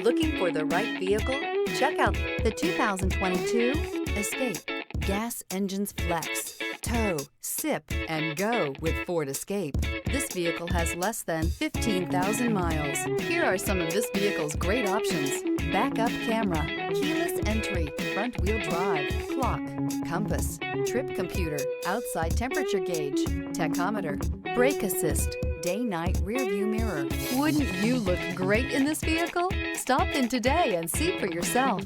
Looking for the right vehicle? Check out the 2022 Escape. Gas engines flex, tow, sip, and go with Ford Escape. This vehicle has less than 15,000 miles. Here are some of this vehicle's great options: backup camera, keyless entry, front wheel drive, clock, compass, trip computer, outside temperature gauge, tachometer, brake assist, day-night rear view mirror. Wouldn't you look great in this vehicle? Stop in today and see for yourself.